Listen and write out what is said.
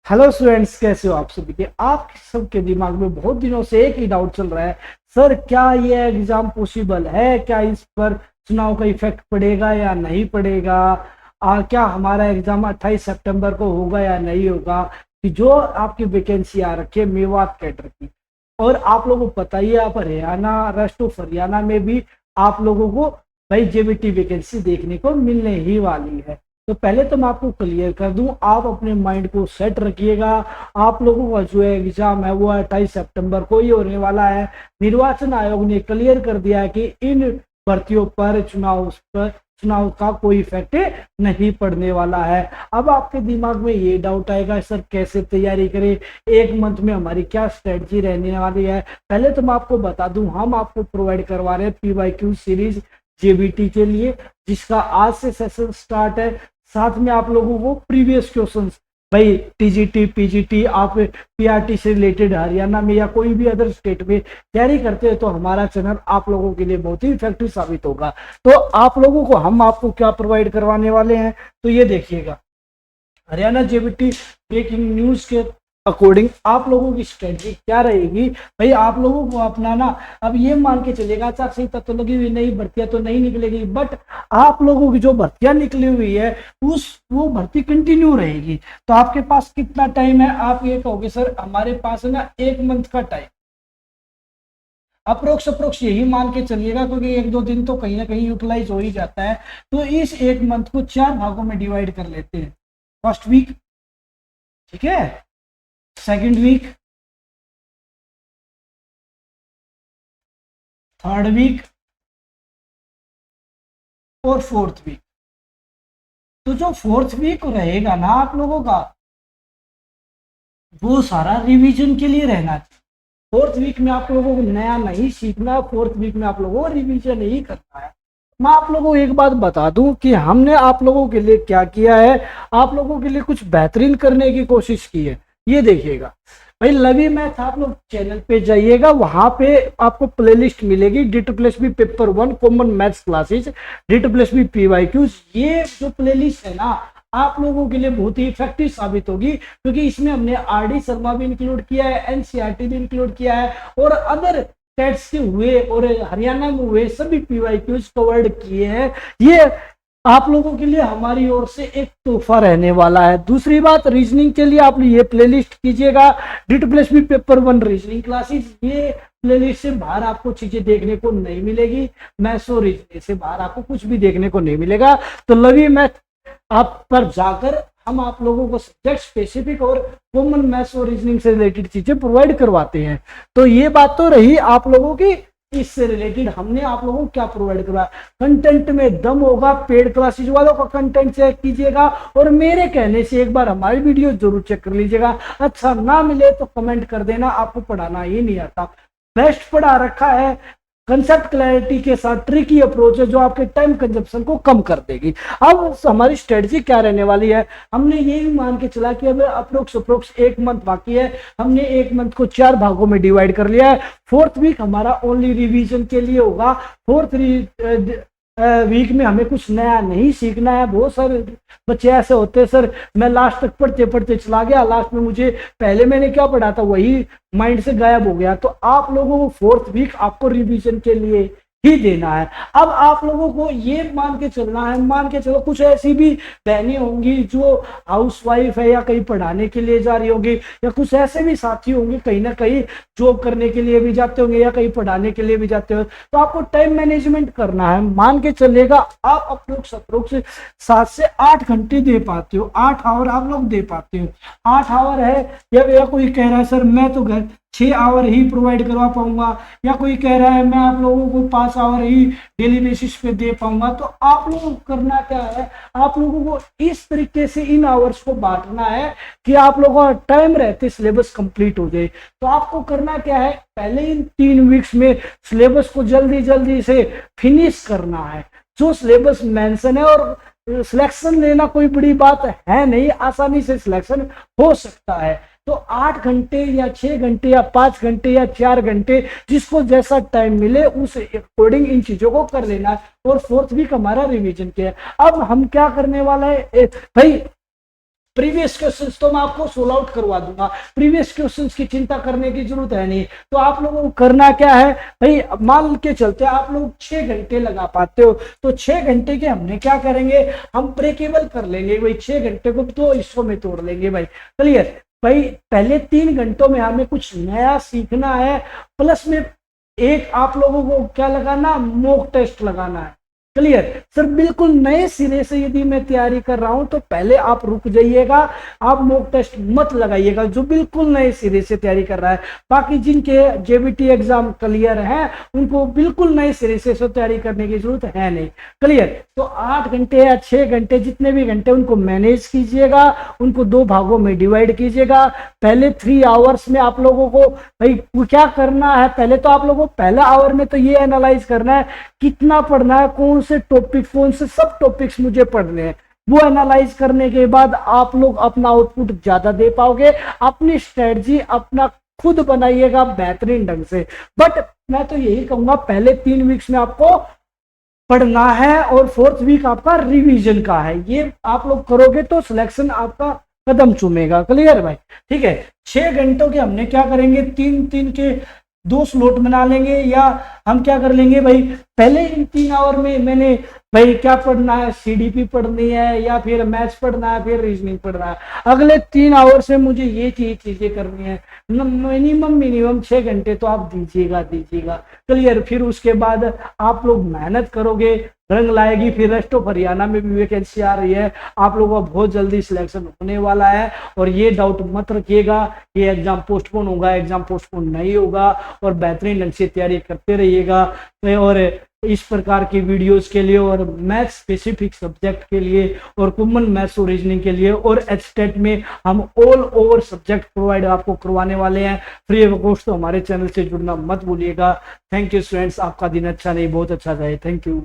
Hello students, कैसे हो आप सभी के। आप सबके दिमाग में बहुत दिनों से एक ही डाउट चल रहा है, सर क्या ये एग्जाम पॉसिबल है, क्या इस पर चुनाव का इफेक्ट पड़ेगा या नहीं पड़ेगा, क्या हमारा एग्जाम 28 सितंबर को होगा या नहीं होगा। कि जो आपकी वैकेंसी आ रखी है मेवात कैडर की, और आप लोगों को पता ही है, आप हरियाणा, रेस्ट ऑफ हरियाणा में भी आप लोगों को भाई जेबीटी वैकेंसी देखने को मिलने ही वाली है। तो पहले तो मैं आपको क्लियर कर दूं, आप अपने माइंड को सेट रखिएगा। आप लोगों का जो एग्जाम है वो 28 सितंबर को ही होने वाला है। निर्वाचन आयोग ने क्लियर कर दिया है कि इन भर्तियों पर चुनाव का कोई इफेक्ट नहीं पड़ने वाला है। अब आपके दिमाग में ये डाउट आएगा, सर कैसे तैयारी करें, एक मंथ में हमारी क्या स्ट्रेटजी रहने वाली है। पहले तो मैं आपको बता दूं, हम आपको प्रोवाइड करवा रहे हैं पीवाईक्यू सीरीज जेबीटी के लिए, जिसका आज से सेशन स्टार्ट है। साथ में आप लोगों को प्रीवियस क्वेश्चंस, भाई टीजीटी पीजीटी, आप पीआरटी से रिलेटेड हरियाणा में या कोई भी अदर स्टेट में तैयारी करते हैं तो हमारा चैनल आप लोगों के लिए बहुत ही इफेक्टिव साबित होगा। तो आप लोगों को हम आपको क्या प्रोवाइड करवाने वाले हैं, तो ये देखिएगा। हरियाणा जेबीटी ब्रेकिंग न्यूज के अकॉर्डिंग आप लोगों की स्ट्रेटजी क्या रहेगी। भाई आप लोगों को अपना ना, अब ये मान के चलेगा आचार संहिता तो लगी हुई नहीं, भर्तियां तो नहीं निकलेगी, बट आप लोगों की जो भर्तियां निकली हुई है वो भर्ती कंटिन्यू रहेगी। तो आपके पास कितना टाइम है, आप ये कहोगे सर हमारे पास है ना 1 मंथ का टाइम। अप्रोक्स यही मान के चलिएगा, क्योंकि 1-2 दिन तो कहीं ना कहीं यूटिलाइज हो ही जाता है। तो इस 1 मंथ को 4 भागों में डिवाइड कर लेते हैं। फर्स्ट वीक, ठीक है, सेकंड वीक, थर्ड वीक और फोर्थ वीक। तो जो फोर्थ वीक रहेगा ना आप लोगों का, वो सारा रिवीजन के लिए रहना चाहिए। फोर्थ वीक में आप लोगों को नया नहीं सीखना, फोर्थ वीक में आप लोगों को रिवीजन ही करना है। मैं आप लोगों को एक बात बता दूं कि हमने आप लोगों के लिए क्या किया है, आप लोगों के लिए कुछ बेहतरीन करने की कोशिश की है। ये देखिएगा भाई, लवी मैथ आप लोग चैनल पे जाइएगा, वहां पे आपको प्लेलिस्ट मिलेगी, D2+B paper 1 common maths classes, D2+B PYQs। ये जो प्लेलिस्ट है ना आप लोगों के लिए बहुत ही इफेक्टिव साबित होगी, क्योंकि इसमें हमने आरडी शर्मा भी इंक्लूड किया है, एनसीईआरटी भी इंक्लूड किया है, और अदर टेट्स के हुए और हरियाणा में हुए सभी पीवाईक्यूज कवर्ड किए हैं। ये आप लोगों के लिए हमारी ओर से एक तोहफा रहने वाला है। दूसरी बात, रीजनिंग के लिए आप ये प्लेलिस्ट कीजिएगा, D2+B पेपर 1 रीजनिंग क्लासेस। ये प्लेलिस्ट से बाहर आपको चीजें देखने को नहीं मिलेगी, मैथ्स और रीजनिंग से बाहर आपको कुछ भी देखने को नहीं मिलेगा। तो लवी मैथ आप पर जाकर हम आप लोगों को सब्जेक्ट स्पेसिफिक और कॉमन मैथ्स और रीजनिंग से रिलेटेड चीजें प्रोवाइड करवाते हैं। तो ये बात तो रही आप लोगों की, इससे रिलेटेड हमने आप लोगों को क्या प्रोवाइड करवाया। कंटेंट में दम होगा, पेड क्लासेज वालों का कंटेंट चेक कीजिएगा, और मेरे कहने से एक बार हमारी वीडियो जरूर चेक कर लीजिएगा। अच्छा ना मिले तो कमेंट कर देना, आपको पढ़ाना ही नहीं आता। बेस्ट पढ़ा रखा है, कंसेप्ट क्लैरिटी के साथ, ट्रिकी अप्रोच है जो आपके टाइम कंजप्शन को कम कर देगी। अब हमारी स्ट्रेटजी क्या रहने वाली है, हमने ये भी मान के चला कि अब अप्रोक्स 1 मंथ बाकी है। हमने 1 मंथ को 4 भागों में डिवाइड कर लिया है। फोर्थ वीक हमारा ओनली रिवीजन के लिए होगा। फोर्थ वीक में हमें कुछ नया नहीं सीखना है। बहुत सारे बच्चे ऐसे होते हैं, सर मैं लास्ट तक पढ़ते पढ़ते चला गया, लास्ट में मुझे पहले मैंने क्या पढ़ा था वही माइंड से गायब हो गया। तो आप लोगों को फोर्थ वीक आपको रिवीजन के लिए ही देना है। अब आप लोगों को ये मान के चलना है, मान के चलो कुछ ऐसी भी बहनें होंगी जो हाउसवाइफ है या कहीं पढ़ाने के लिए जा रही होंगी, या कुछ ऐसे भी साथी होंगे कहीं ना कहीं जॉब करने के लिए भी जाते होंगे या कहीं पढ़ाने के लिए भी जाते हो। तो आपको टाइम मैनेजमेंट करना है। मान के चलेगा आप अप्रोक्स 7 से 8 घंटे दे पाते हो, 8 आवर आप लोग दे पाते हो। 8 आवर है, या कोई कह रहा है सर मैं तो घर 6 आवर ही प्रोवाइड करवा पाऊंगा, या कोई कह रहा है मैं आप लोगों को 5 आवर ही डेली बेसिस पे दे पाऊंगा। तो आप लोगों को करना क्या है, आप लोगों को इस तरीके से इन आवर्स को बांटना है कि आप लोगों का टाइम रहते सिलेबस कंप्लीट हो जाए। तो आपको करना क्या है, पहले इन 3 वीक्स में सिलेबस को जल्दी जल्दी से फिनिश करना है। जो सिलेबस मेंशन है, और सिलेक्शन लेना कोई बड़ी बात है नहीं, आसानी से सिलेक्शन हो सकता है। तो 8 घंटे या 6 घंटे या 5 घंटे या 4 घंटे, जिसको जैसा टाइम मिले उस अकॉर्डिंग इन चीजों को कर लेना है। और फोर्थ वीक हमारा रिवीजन के है। अब हम क्या करने वाला है भाई, प्रीवियस क्वेश्चंस तो मैं आपको सोल्व आउट करवा दूंगा, प्रीवियस क्वेश्चंस की चिंता करने की जरूरत है नहीं। तो आप लोगों को करना क्या है भाई, मान के चलते आप लोग 6 घंटे लगा पाते हो, तो 6 घंटे के हमने क्या करेंगे, हम ब्रेकेबल कर लेंगे भाई, 6 घंटे को 2 हिस्सों में तोड़ लेंगे भाई। क्लियर भाई, पहले 3 घंटों में हमें कुछ नया सीखना है, प्लस में एक आप लोगों को क्या लगाना, मॉक टेस्ट लगाना है। क्लियर सर, बिल्कुल नए सिरे से यदि मैं तैयारी कर रहा हूं तो पहले आप रुक जाइएगा, आप मॉक टेस्ट मत लगाइएगा जो बिल्कुल नए सिरे से तैयारी कर रहा है। बाकी जिनके जेबीटी एग्जाम क्लियर है उनको बिल्कुल नए सिरे से तैयारी करने की जरूरत है नहीं। क्लियर, तो 8 घंटे या 6 घंटे जितने भी घंटे उनको मैनेज कीजिएगा, उनको 2 भागों में डिवाइड कीजिएगा। पहले 3 आवर्स में आप लोगों को भाई क्या करना है, पहले तो आप लोगों को पहला आवर में तो ये एनालाइज करना है कितना पढ़ना है, कौन से टॉपिक, कौन से सब टॉपिक्स मुझे पढ़ने हैं। वो एनालाइज करने के बाद आप लोग अपना आउटपुट ज्यादा दे पाओगे, अपनी स्ट्रेटजी अपना खुद बनाइएगा बेहतरीन ढंग से। बट मैं तो यही कहूंगा पहले 3 वीक्स में आपको पढ़ना है और 4th वीक आपका रिवीजन का है। ये आप लोग करोगे तो सिलेक्शन आपका कदम चूमेगा। क्लियर भाई, ठीक है। 6 घंटों के हमने क्या करेंगे, 3-3 के 2 स्लॉट बना लेंगे, या हम क्या कर लेंगे भाई, पहले इन 3 आवर में मैंने भाई क्या पढ़ना है, सीडीपी पढ़नी है या फिर मैथ्स पढ़ना है, फिर रीजनिंग पढ़ना है। अगले 3 आवर से मुझे ये चीजें करनी है, मिनिमम 6 घंटे तो आप दीजिएगा। क्लियर, फिर उसके बाद आप लोग मेहनत करोगे, रंग लाएगी। फिर रेस्ट ऑफ हरियाणा में भी वैकेंसी आ रही है, आप लोगों का बहुत जल्दी सिलेक्शन होने वाला है। और ये डाउट मत रखिएगा कि एग्जाम पोस्टपोन होगा, एग्जाम पोस्टपोन नहीं होगा, और बेहतरीन ढंग से तैयारी करते रहिएगा। और इस प्रकार की वीडियोस के लिए और मैथ स्पेसिफिक सब्जेक्ट के लिए और कॉमन मैथ्स और रीजनिंग के लिए और एचटेट में हम ऑल ओवर सब्जेक्ट प्रोवाइड आपको करवाने वाले हैं फ्री ऑफ कॉस्ट। तो हमारे चैनल से जुड़ना मत भूलिएगा। थैंक यू स्टूडेंट्स, आपका दिन अच्छा नहीं बहुत अच्छा जाए। Thank you.